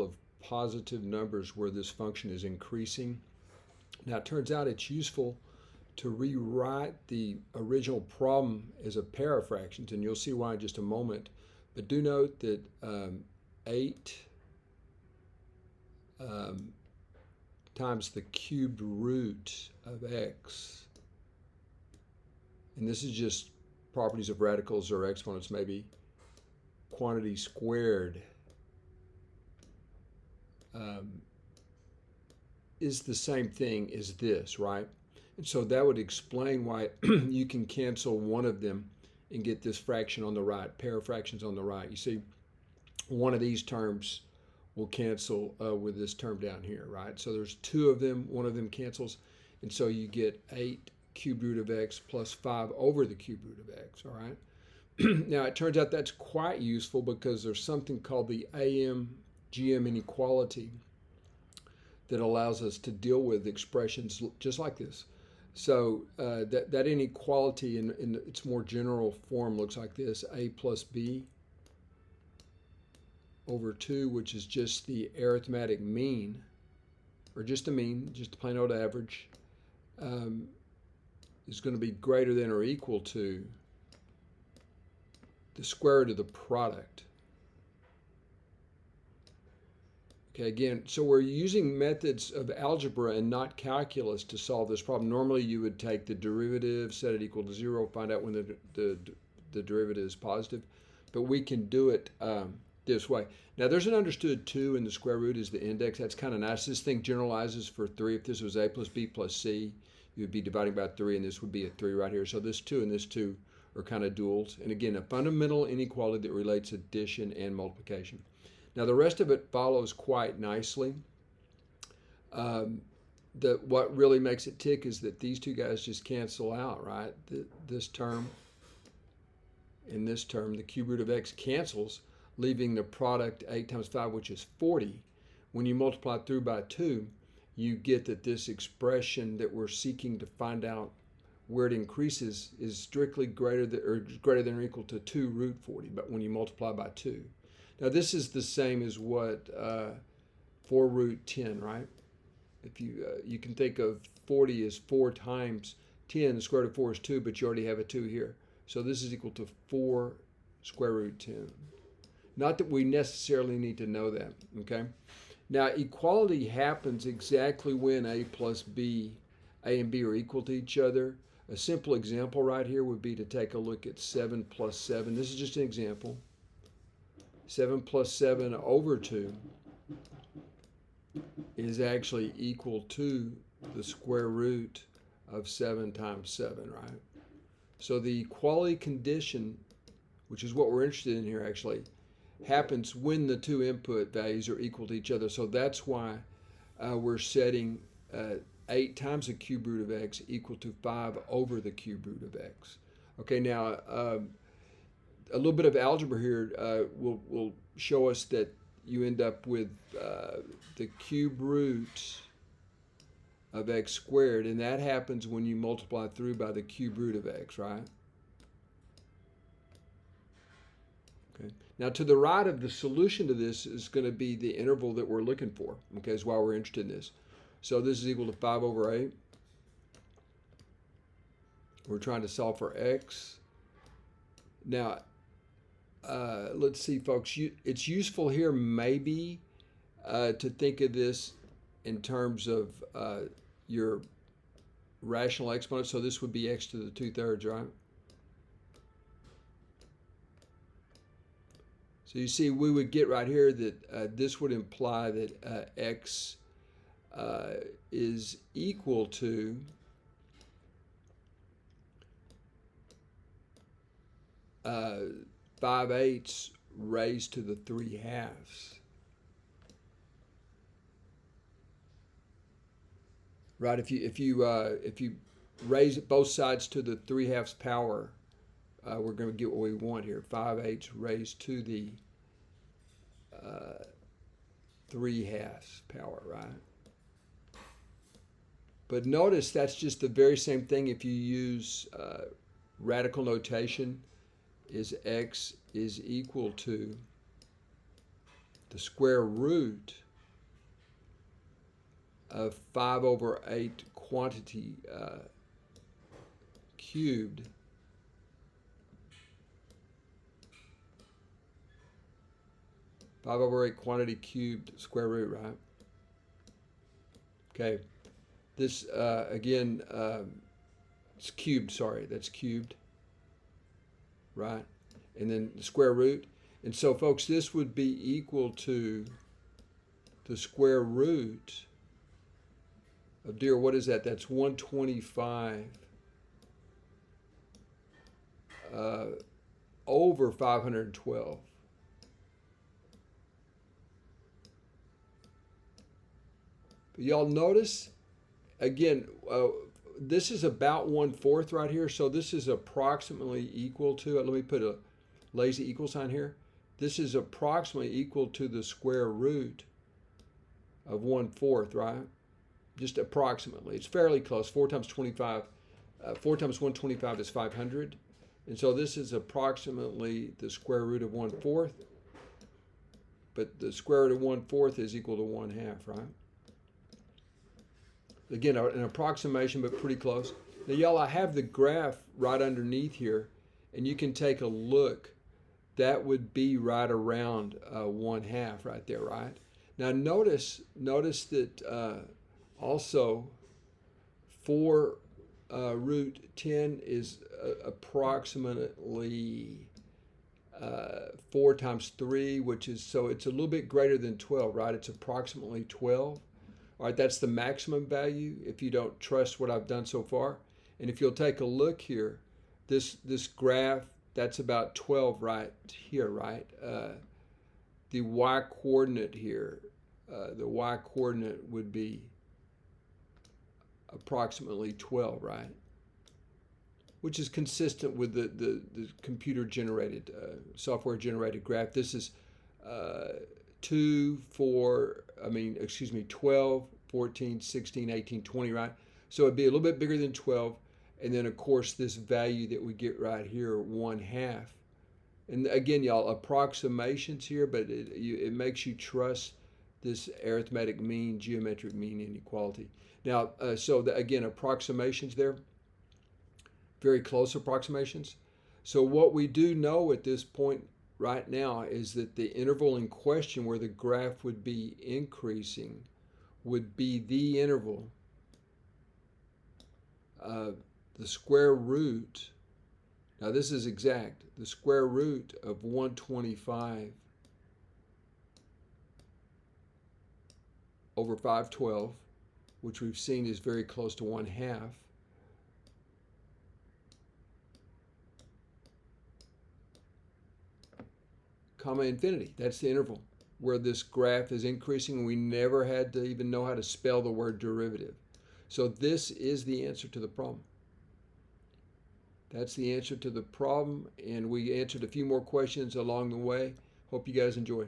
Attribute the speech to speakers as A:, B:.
A: of positive numbers where this function is increasing. Now it turns out it's useful to rewrite the original problem as a pair of fractions, and you'll see why in just a moment. But do note that 8 times the cubed root of x, and this is just properties of radicals or exponents, maybe quantity squared, is the same thing as this, right? And so that would explain why you can cancel one of them and get this fraction on the right, pair of fractions on the right. You see, one of these terms will cancel with this term down here, right? So there's two of them, one of them cancels, and so you get 8 cubed root of x plus 5 over the cubed root of x, all right? Now, it turns out that's quite useful because there's something called the AM-GM inequality that allows us to deal with expressions just like this. So that inequality in its more general form looks like this: a plus b over 2, which is just the arithmetic mean, or just the mean, just the plain old average, is going to be greater than or equal to the square root of the product. Okay, again, so we're using methods of algebra and not calculus to solve this problem. Normally you would take the derivative, set it equal to 0, find out when the derivative is positive, but we can do it this way. Now there's an understood 2 and the square root is the index. That's kind of nice. This thing generalizes for 3. If this was a plus b plus c, you would be dividing by 3, and this would be a 3 right here. So this 2 and this 2 are kind of duals. And again, a fundamental inequality that relates addition and multiplication. Now the rest of it follows quite nicely. What really makes it tick is that these two guys just cancel out, right? This term and this term, the cube root of x cancels, leaving the product 8 times 5, which is 40. When you multiply through by 2, you get that this expression that we're seeking to find out where it increases is strictly greater than or equal to 2 root 40, but when you multiply by 2. Now this is the same as what 4 root 10, right? If you can think of 40 as 4 times 10, the square root of 4 is 2, but you already have a 2 here. So this is equal to 4 square root 10. Not that we necessarily need to know that, okay? Now equality happens exactly when a plus b, a and b are equal to each other. A simple example right here would be to take a look at 7 plus 7. This is just an example. 7 plus 7 over 2 is actually equal to the square root of 7 times 7, right? So the equality condition, which is what we're interested in here actually, happens when the two input values are equal to each other. So that's why we're setting 8 times the cube root of x equal to 5 over the cube root of x. Okay, now a little bit of algebra here will show us that you end up with the cube root of x squared, and that happens when you multiply through by the cube root of x, right? Okay. Now to the right of the solution to this is going to be the interval that we're looking for, okay, is why we're interested in this. So this is equal to 5 over 8. We're trying to solve for x. Now, let's see, folks. It's useful here maybe to think of this in terms of your rational exponent. So this would be x to the 2/3, right? So you see, we would get right here that this would imply that x is equal to 5/8 raised to the 3/2. Right? If you raise both sides to the 3/2 power, we're going to get what we want here. 5/8 raised to the 3/2 power, right? But notice that's just the very same thing if you use radical notation. Is x is equal to the square root of 5/8 quantity cubed quantity cubed square root, right? Okay, this again, it's cubed, sorry, that's cubed, right? And then the square root. And so, folks, this would be equal to the square root of, dear, what is that? That's 125 over 512. But y'all notice, again, this is about 1/4 right here. So this is approximately equal to, let me put a lazy equal sign here. This is approximately equal to the square root of 1/4, right? Just approximately. It's fairly close. 4 times 25, 4 times 125 is 500. And so this is approximately the square root of 1/4. But the square root of 1/4 is equal to 1/2, right? Again, an approximation, but pretty close. Now, y'all, I have the graph right underneath here, and you can take a look. That would be right around 1/2 right there, right? Now, notice that also 4 root 10 is approximately 4 times 3, which is, so it's a little bit greater than 12, right? It's approximately 12. All right, that's the maximum value if you don't trust what I've done so far. And if you'll take a look here, this graph, that's about 12 right here, right? The y-coordinate here, the y-coordinate would be approximately 12, right? Which is consistent with the computer-generated, software-generated graph. This is 12, 14, 16, 18, 20, right? So it'd be a little bit bigger than 12. And then, of course, this value that we get right here, 1/2. And again, y'all, approximations here, but it makes you trust this arithmetic mean, geometric mean inequality. Now, again, approximations there, very close approximations. So what we do know at this point right now is that the interval in question where the graph would be increasing would be the interval, the square root. Now this is exact. The square root of 125 over 512, which we've seen is very close to 1/2. Comma infinity. That's the interval where this graph is increasing. We never had to even know how to spell the word derivative. So this is the answer to the problem. That's the answer to the problem, and we answered a few more questions along the way. Hope you guys enjoy.